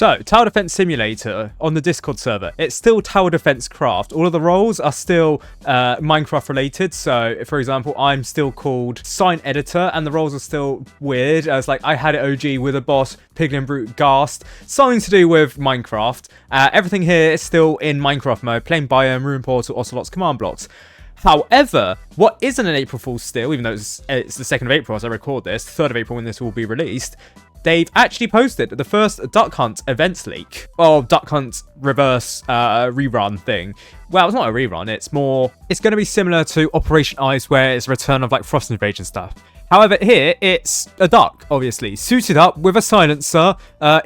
So, Tower Defense Simulator on the Discord server, it's still Tower Defense Craft. All of the roles are still Minecraft related. So, for example, I'm still called Sign Editor, and the roles are still weird. It's like I had it OG with a boss, Piglin Brute, Ghast, something to do with Minecraft. Everything here is still in Minecraft mode, plain biome, Ruin Portal, Ocelot's command blocks. However, what isn't an April Fool's still, even though it's the 2nd of April as I record this, 3rd of April when this will be released, they've actually posted the first Duck Hunt events leak. Well, Duck Hunt reverse rerun thing. Well, it's not a rerun, it's going to be similar to Operation Ice, where it's a return of like Frost Invasion stuff. However, here, it's a duck, obviously, suited up with a silencer,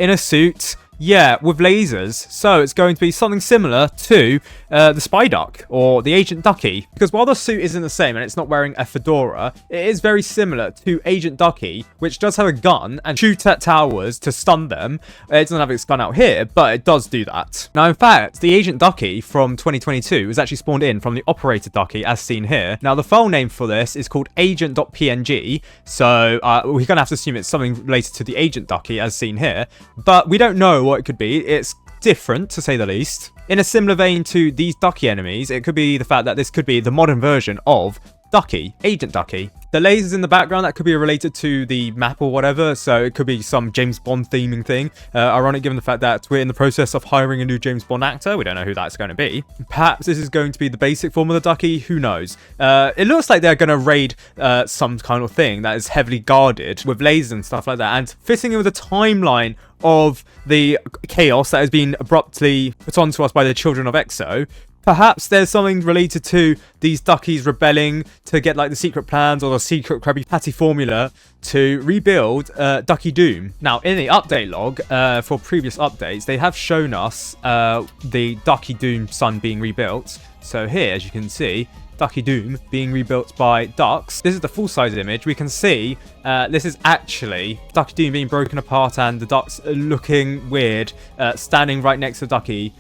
in a suit, yeah, with lasers. So it's going to be something similar to the Spy Duck or the Agent Ducky. Because while the suit isn't the same and it's not wearing a fedora, it is very similar to Agent Ducky, which does have a gun and shoots at towers to stun them. It doesn't have its gun out here, but it does do that. Now, in fact, the Agent Ducky from 2022 was actually spawned in from the Operator Ducky, as seen here. Now, the file name for this is called agent.png, so we're going to have to assume it's something related to the Agent Ducky, as seen here. But we don't know what it could be. It's different, to say the least. In a similar vein to these Ducky enemies, it could be the fact that this could be the modern version of Ducky, Agent Ducky. The lasers in the background, that could be related to the map or whatever, so it could be some James Bond theming thing. Ironic given the fact that we're in the process of hiring a new James Bond actor. We don't know who that's going to be. Perhaps this is going to be the basic form of the Ducky, who knows. It looks like they're going to raid some kind of thing that is heavily guarded with lasers and stuff like that, and fitting in with the timeline of the chaos that has been abruptly put onto us by the children of Exo. Perhaps there's something related to these duckies rebelling to get like the secret plans or the secret Krabby Patty formula to rebuild Ducky Doom. Now, in the update log for previous updates, they have shown us the Ducky Doom sun being rebuilt. So here, as you can see, Ducky Doom being rebuilt by ducks. This is the full-size image. We can see this is actually Ducky Doom being broken apart and the ducks looking weird, standing right next to Ducky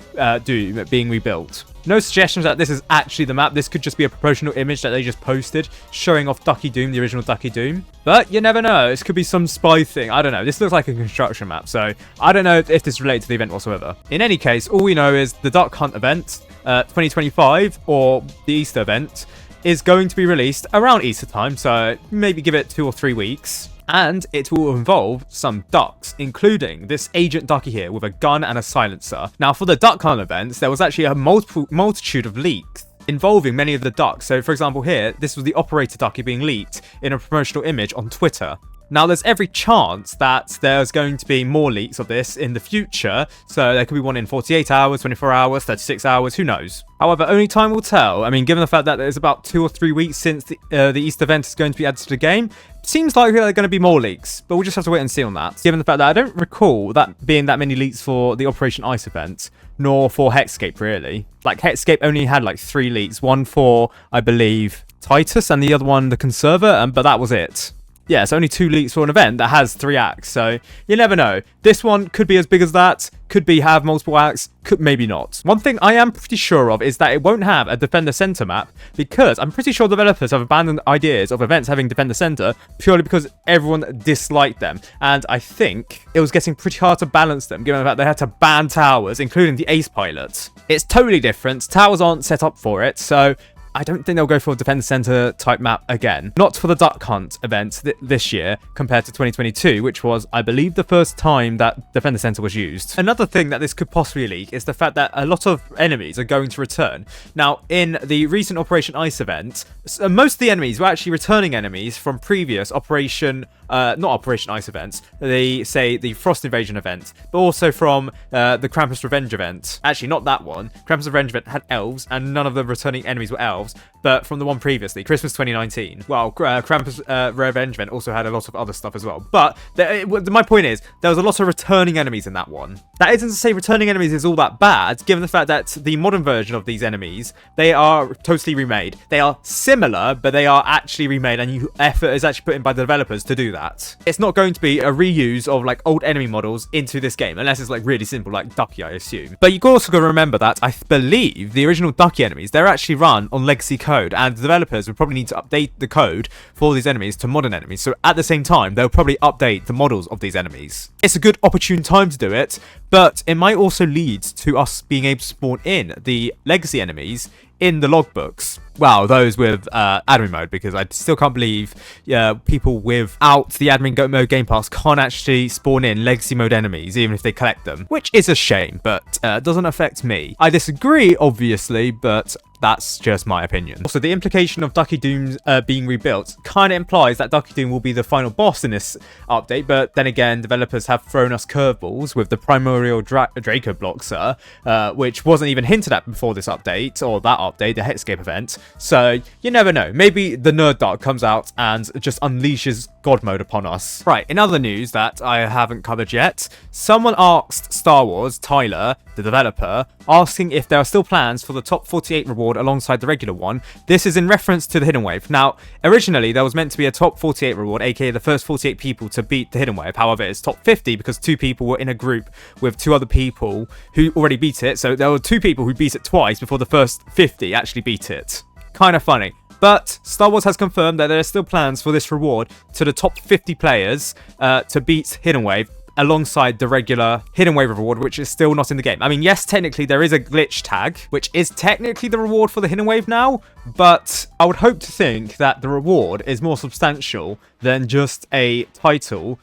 Doom being rebuilt. No suggestions that this is actually the map. This could just be a promotional image that they just posted showing off Ducky Doom, the original Ducky Doom. But you never know. This could be some spy thing. I don't know. This looks like a construction map, so I don't know if this is related to the event whatsoever. In any case, all we know is the Duck Hunt event 2025, or the Easter event, is going to be released around Easter time, so maybe give it 2 or 3 weeks. And it will involve some ducks, including this Agent Ducky here with a gun and a silencer. Now, for the Duck Hunt events, there was actually a multitude of leaks involving many of the ducks. So, for example, here, this was the Operator Ducky being leaked in a promotional image on Twitter. Now, there's every chance that there's going to be more leaks of this in the future. So there could be one in 48 hours, 24 hours, 36 hours, who knows? However, only time will tell. I mean, given the fact that there's about 2 or 3 weeks since the Easter event is going to be added to the game, seems like there are going to be more leaks, but we'll just have to wait and see on that. Given the fact that I don't recall that being that many leaks for the Operation Ice event, nor for Hexscape, really. Like, Hexscape only had like 3 leaks. One for, I believe, Titus, and the other one, the Conserver, but that was it. Yeah, it's only 2 leaks for an event that has 3 acts, so you never know. This one could be as big as that, could be have multiple acts, could maybe not. One thing I am pretty sure of is that it won't have a Defender Center map, because I'm pretty sure developers have abandoned ideas of events having Defender Center purely because everyone disliked them. And I think it was getting pretty hard to balance them, given the fact they had to ban towers, including the Ace Pilot. It's totally different. Towers aren't set up for it, so I don't think they'll go for a Defender Center type map again. Not for the Duck Hunt event this year compared to 2022, which was, I believe, the first time that Defender Center was used. Another thing that this could possibly leak is the fact that a lot of enemies are going to return. Now, in the recent Operation Ice event, most of the enemies were actually returning enemies from previous not Operation Ice events, the Frost Invasion event, but also from the Krampus Revenge event. Actually, not that one. Krampus Revenge event had elves, and none of the returning enemies were elves. But from the one previously, Christmas 2019, well, Krampus Revenge event also had a lot of other stuff as well. But my point is, there was a lot of returning enemies in that one. That isn't to say returning enemies is all that bad, given the fact that the modern version of these enemies, they are totally remade. They are similar, but they are actually remade, and effort is actually put in by the developers to do that. It's not going to be a reuse of like old enemy models into this game, unless it's like really simple, like Ducky, I assume. But you also got to remember that I believe the original Ducky enemies, they're actually run on legacy code, and the developers would probably need to update the code for these enemies to modern enemies. So at the same time, they'll probably update the models of these enemies. It's a good opportune time to do it, but it might also lead to us being able to spawn in the legacy enemies in the logbooks. Well, those with admin mode, because I still can't believe people without the admin mode game pass can't actually spawn in legacy mode enemies, even if they collect them, which is a shame, but doesn't affect me. I disagree, obviously, but that's just my opinion. Also, the implication of Ducky Doom being rebuilt kind of implies that Ducky Doom will be the final boss in this update, but then again, developers have thrown us curveballs with the Primordial Draco Bloxer, which wasn't even hinted at before this update, or that update, the Hexscape event. So, you never know. Maybe the Nerd Dark comes out and just unleashes God mode upon us. Right, in other news that I haven't covered yet, someone asked Star Wars, Tyler, the developer, asking if there are still plans for the top 48 reward alongside the regular one. This is in reference to the Hidden Wave. Now, originally there was meant to be a top 48 reward, aka the first 48 people to beat the Hidden Wave. However, it's top 50 because 2 people were in a group with 2 other people who already beat it. So there were 2 people who beat it twice before the first 50 actually beat it. Kind of funny. But Star Wars has confirmed that there are still plans for this reward to the top 50 players to beat Hidden Wave alongside the regular Hidden Wave reward, which is still not in the game. I mean, yes, technically there is a glitch tag, which is technically the reward for the Hidden Wave now, but I would hope to think that the reward is more substantial than just a title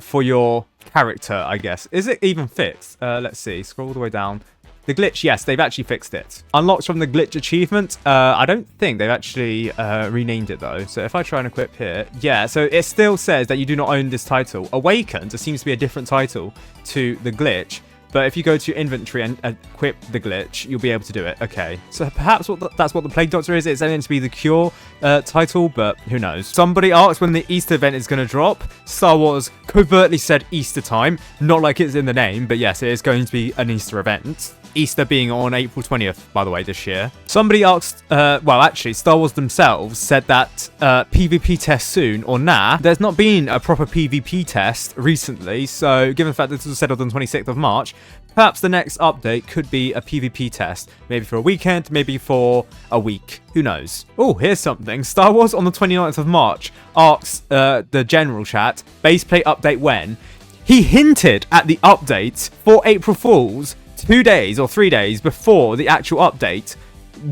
for your character, I guess. Is it even fixed? Let's see, scroll all the way down. The glitch, yes, they've actually fixed it. Unlocks from the glitch achievement. I don't think they've actually renamed it though. So if I try and equip here, yeah, so it still says that you do not own this title. Awakened, it seems to be a different title to the glitch. But if you go to your inventory and equip the glitch, you'll be able to do it. Okay, so perhaps that's what the Plague Doctor is. It's meant to be the Cure title, but who knows. Somebody asked when the Easter event is going to drop. Star Wars covertly said Easter time. Not like it's in the name, but yes, it is going to be an Easter event. Easter being on April 20th, by the way, this year. Somebody asked, well, actually, Star Wars themselves said that PvP test soon, or nah. There's not been a proper PvP test recently, so given the fact that this was settled on 26th of March, perhaps the next update could be a PvP test. Maybe for a weekend, maybe for a week. Who knows? Oh, here's something. Star Wars on the 29th of March asks the general chat, baseplate update when? He hinted at the update for April Fools 2 days or 3 days before the actual update.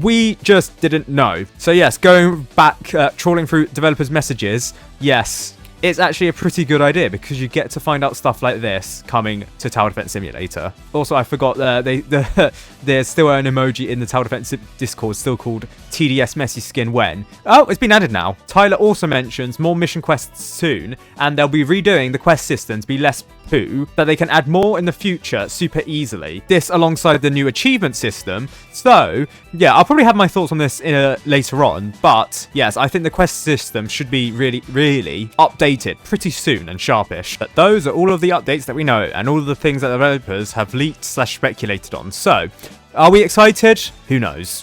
We just didn't know. So yes, going back, trawling through developers' messages, yes, it's actually a pretty good idea because you get to find out stuff like this coming to Tower Defense Simulator. Also, I forgot there's still an emoji in the Tower Defense Discord still called TDS Messy Skin when. Oh, it's been added now. Tyler also mentions more mission quests soon, and they'll be redoing the quest system to be less poo, that they can add more in the future super easily. This alongside the new achievement system. So, yeah, I'll probably have my thoughts on this later on, but yes, I think the quest system should be really updated pretty soon and sharpish. But those are all of the updates that we know and all of the things that the developers have leaked/speculated on. So, are we excited? Who knows?